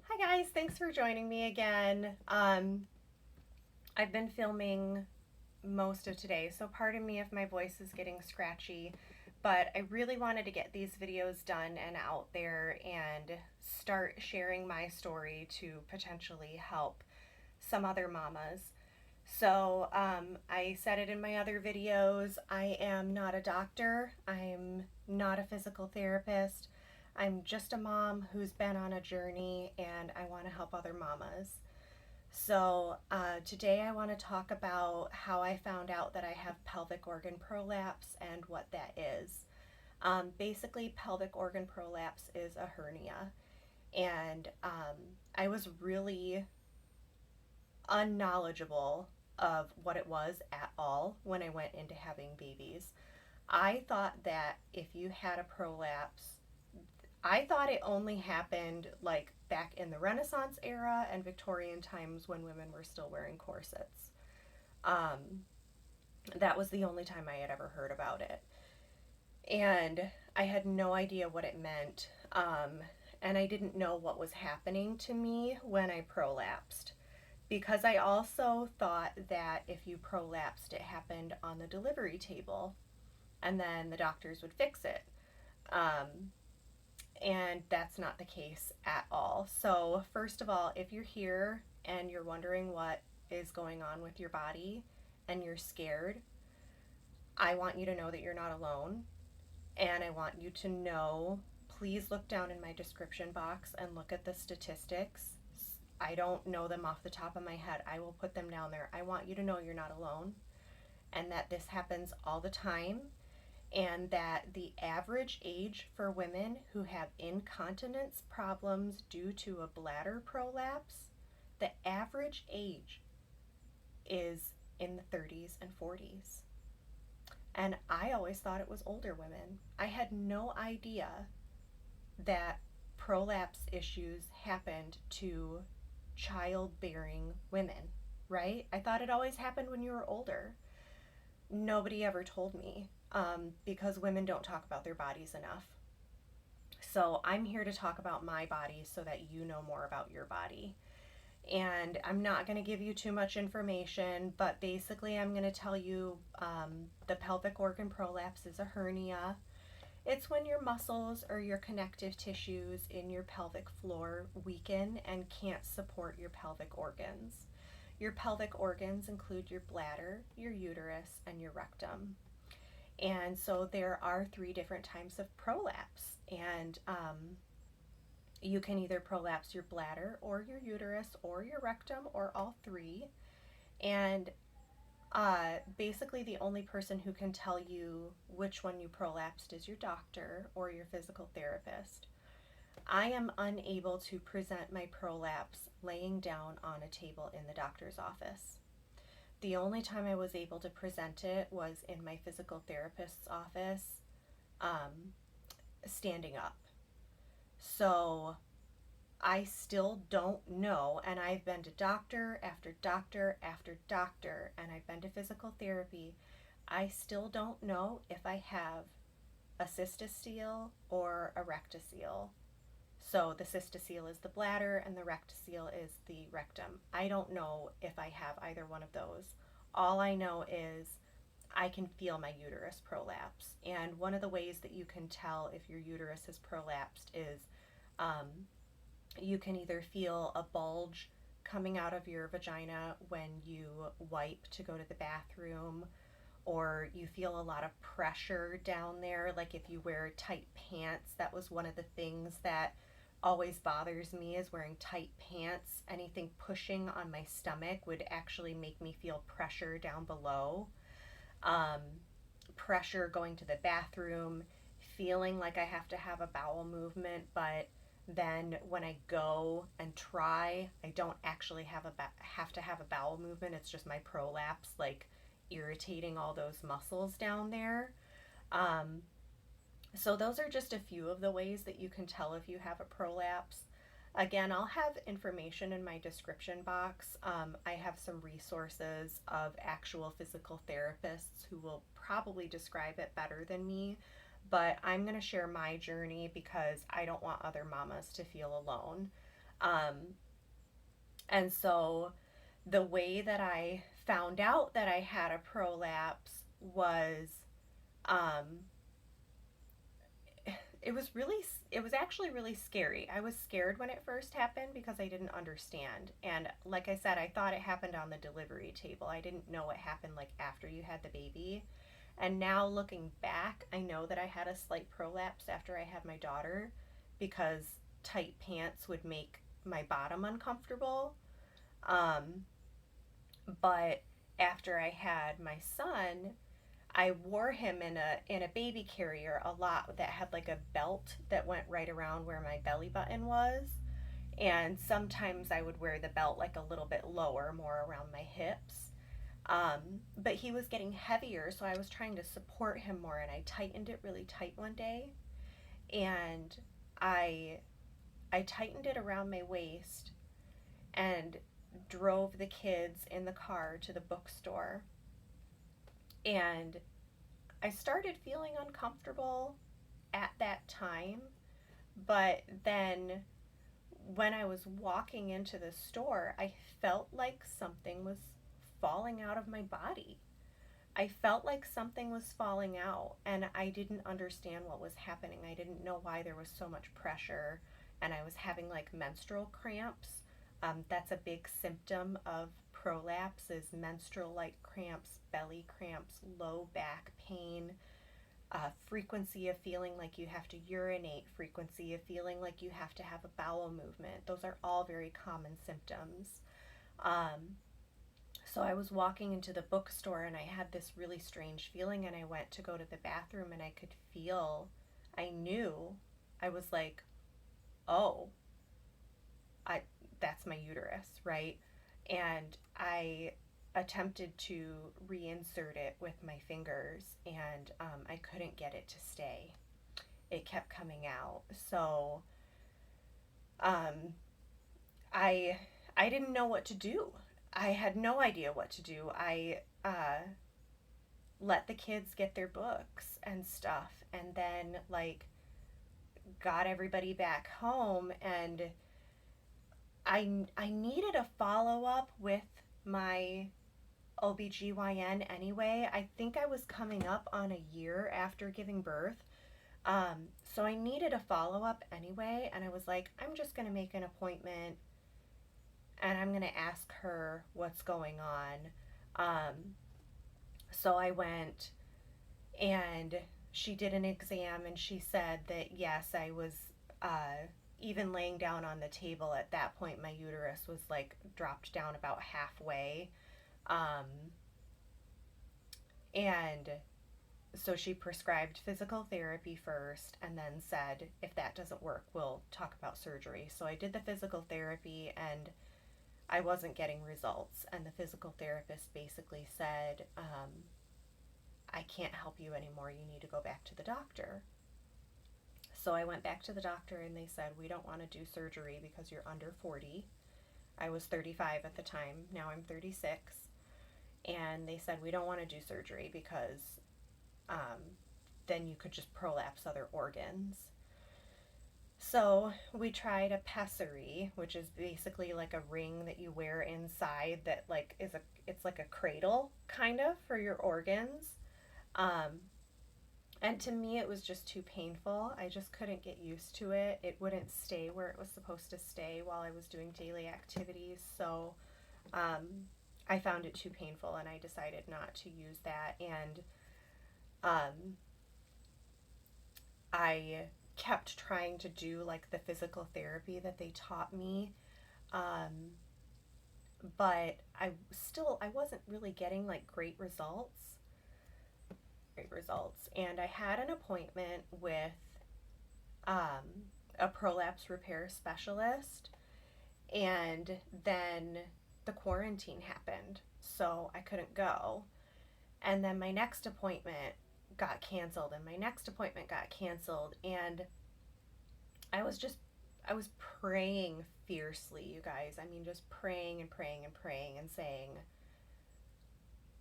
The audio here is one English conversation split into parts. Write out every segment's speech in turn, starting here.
Hi guys, thanks for joining me again. I've been filming most of today, so pardon me if my voice is getting scratchy, but I really wanted to get these videos done and out there and start sharing my story to potentially help some other mamas. So I said it in my other videos, I am not a doctor, I'm not a physical therapist. I'm just a mom who's been on a journey and I want to help other mamas. So, today I want to talk about how I found out that I have pelvic organ prolapse and what that is. Basically, pelvic organ prolapse is a hernia, and I was really unknowledgeable of what it was at all when I went into having babies. I thought that if you had a prolapse, I thought it only happened like back in the Renaissance era and Victorian times when women were still wearing corsets. Um, that was the only time I had ever heard about it. And I had no idea what it meant. And I didn't know what was happening to me when I prolapsed. Because I also thought that if you prolapsed, it happened on the delivery table and then the doctors would fix it. Um, and that's not the case at all. So, first of all, if you're here and you're wondering what is going on with your body and you're scared, I want you to know that you're not alone. And I want you to know, please look down in my description box and look at the statistics. I don't know them off the top of my head. I will put them down there. I want you to know you're not alone and that this happens all the time, and that the average age for women who have incontinence problems due to a bladder prolapse, the average age is in the 30s and 40s. And I always thought it was older women. I had no idea that prolapse issues happened to childbearing women, right? I thought it always happened when you were older. Nobody ever told me, because women don't talk about their bodies enough. So I'm here to talk about my body so that you know more about your body. And I'm not going to give you too much information, but basically I'm going to tell you the pelvic organ prolapse is a hernia. It's when your muscles or your connective tissues in your pelvic floor weaken and can't support your pelvic organs. Your pelvic organs include your bladder, your uterus, and your rectum. And so there are three different types of prolapse. And you can either prolapse your bladder or your uterus or your rectum or all three. And basically, the only person who can tell you which one you prolapsed is your doctor or your physical therapist. I am unable to present my prolapse laying down on a table in the doctor's office. The only time I was able to present it was in my physical therapist's office, standing up. So I still don't know, and I've been to doctor after doctor after doctor, and I've been to physical therapy. I still don't know if I have a cystocele or a rectocele. So the cystocele is the bladder and the rectocele is the rectum. I don't know if I have either one of those. All I know is I can feel my uterus prolapse. And one of the ways that you can tell if your uterus has prolapsed is you can either feel a bulge coming out of your vagina when you wipe to go to the bathroom, or you feel a lot of pressure down there, like if you wear tight pants. That was one of the things that always bothers me, is wearing tight pants. Anything pushing on my stomach would actually make me feel pressure down below. Um, Pressure going to the bathroom, feeling like I have to have a bowel movement, but then when I go and try, I don't actually have to have a bowel movement. It's just my prolapse, like, irritating all those muscles down there. Um, so those are just a few of the ways that you can tell if you have a prolapse. Again, I'll have information in my description box. I have some resources of actual physical therapists who will probably describe it better than me, but I'm going to share my journey because I don't want other mamas to feel alone. Um, and so the way that I found out that I had a prolapse was, um, it was actually really scary. I was scared when it first happened because I didn't understand. And like I said, I thought it happened on the delivery table. I didn't know it happened like after you had the baby. And now looking back, I know that I had a slight prolapse after I had my daughter because tight pants would make my bottom uncomfortable. Um, but after I had my son, I wore him in a baby carrier a lot that had like a belt that went right around where my belly button was. And sometimes I would wear the belt like a little bit lower, more around my hips. But he was getting heavier, so I was trying to support him more, and I tightened it really tight one day, and I I tightened it around my waist and drove the kids in the car to the bookstore, and I started feeling uncomfortable at that time, but then when I was walking into the store, I felt like something was falling out of my body. I felt like something was falling out, and I didn't understand what was happening. I didn't know why there was so much pressure, and I was having like menstrual cramps. That's a big symptom of prolapse is menstrual like cramps, belly cramps, low back pain, frequency of feeling like you have to urinate, frequency of feeling like you have to have a bowel movement. Those are all very common symptoms. Um, so I was walking into the bookstore and I had this really strange feeling, and I went to go to the bathroom and I could feel, I knew, I was like, oh, I that's my uterus, right? And I attempted to reinsert it with my fingers, and I couldn't get it to stay. It kept coming out. So um, I I didn't know what to do. I had no idea what to do. I let the kids get their books and stuff, and then like got everybody back home, and I needed a follow up with my OBGYN anyway. I think I was coming up on a year after giving birth. So I needed a follow up anyway, and I was like, I'm just going to make an appointment and I'm going to ask her what's going on. So I went, and she did an exam, and she said that yes, I was even laying down on the table at that point, my uterus was like dropped down about halfway. Um, and so she prescribed physical therapy first and then said, if that doesn't work, we'll talk about surgery. So I did the physical therapy and I wasn't getting results. And the physical therapist basically said, I can't help you anymore. You need to go back to the doctor. So I went back to the doctor and they said, we don't want to do surgery because you're under 40. I was 35 at the time. Now I'm 36. And they said, we don't want to do surgery because then you could just prolapse other organs. So we tried a pessary, which is basically like a ring that you wear inside that like it's like a cradle kind of for your organs. Um, and to me it was just too painful. I just couldn't get used to it. It wouldn't stay where it was supposed to stay while I was doing daily activities. So I found it too painful and I decided not to use that. And I kept trying to do like the physical therapy that they taught me, um, but I wasn't really getting like great results. And I had an appointment with a prolapse repair specialist, and then the quarantine happened, so I couldn't go. And then my next appointment got canceled, and my next appointment got canceled, and I was just I was praying fiercely, you guys. I mean, just praying and praying and praying and saying,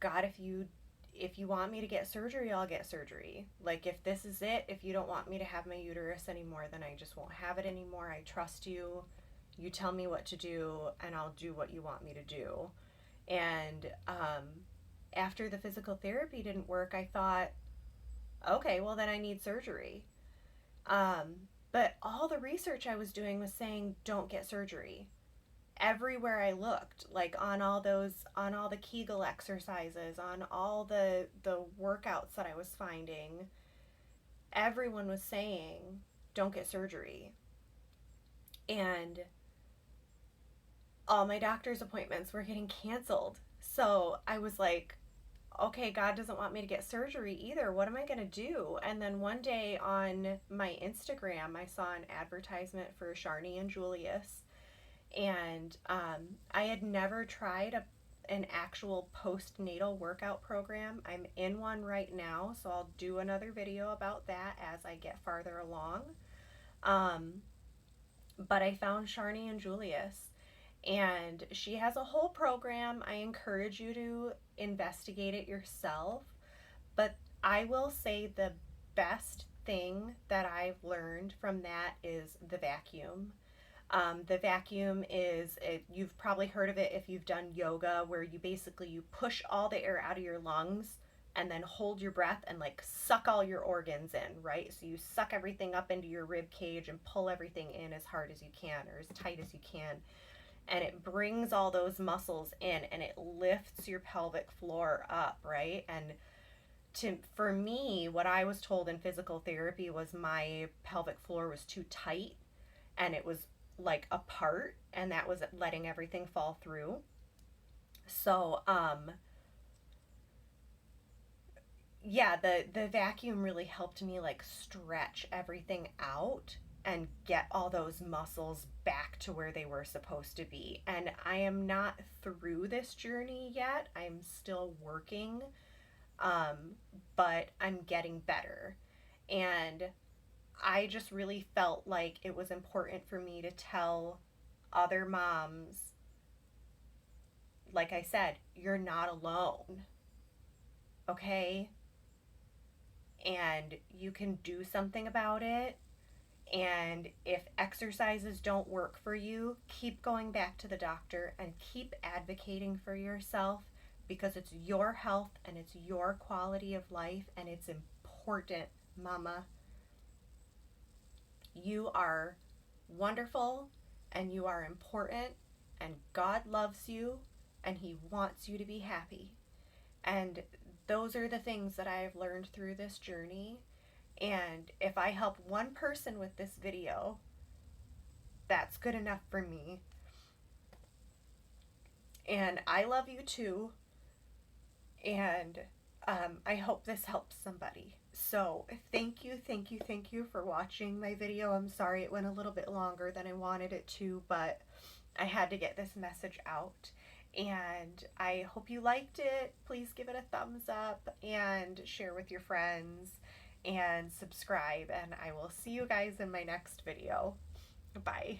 God, if you want me to get surgery, I'll get surgery. Like, if this is it, if you don't want me to have my uterus anymore, then I just won't have it anymore. I trust you. You tell me what to do, and I'll do what you want me to do. And after the physical therapy didn't work, I thought, okay, well, then I need surgery. But all the research I was doing was saying, don't get surgery. Everywhere I looked, like on all the Kegel exercises, on all the workouts that I was finding, everyone was saying, don't get surgery. And all my doctor's appointments were getting canceled. So I was like, okay, God doesn't want me to get surgery either. What am I going to do? And then one day on my Instagram, I saw an advertisement for Sharny and Julius. And I had never tried an actual postnatal workout program. I'm in one right now, so I'll do another video about that as I get farther along. But I found Sharny and Julius, and she has a whole program. I encourage you to investigate it yourself. But I will say the best thing that I've learned from that is the vacuum. The vacuum is, you've probably heard of it if you've done yoga, where you push all the air out of your lungs and then hold your breath and like suck all your organs in, right? So you suck everything up into your rib cage and pull everything in as hard as you can or as tight as you can. And it brings all those muscles in and it lifts your pelvic floor up, right? And for me, what I was told in physical therapy was my pelvic floor was too tight and it was like apart, and that was letting everything fall through. So yeah, the vacuum really helped me like stretch everything out and get all those muscles back to where they were supposed to be. And I am not through this journey yet. I'm still working, but I'm getting better. And I just really felt like it was important for me to tell other moms, like I said, you're not alone, okay? And you can do something about it. And if exercises don't work for you, keep going back to the doctor and keep advocating for yourself, because it's your health and it's your quality of life and it's important, mama. You are wonderful and you are important, and God loves you and He wants you to be happy. And those are the things that I have learned through this journey. And if I help one person with this video, that's good enough for me. And I love you too. And I hope this helps somebody. So thank you for watching my video. I'm sorry it went a little bit longer than I wanted it to, but I had to get this message out. And I hope you liked it. Please give it a thumbs up and share with your friends and subscribe. And I will see you guys in my next video. Bye.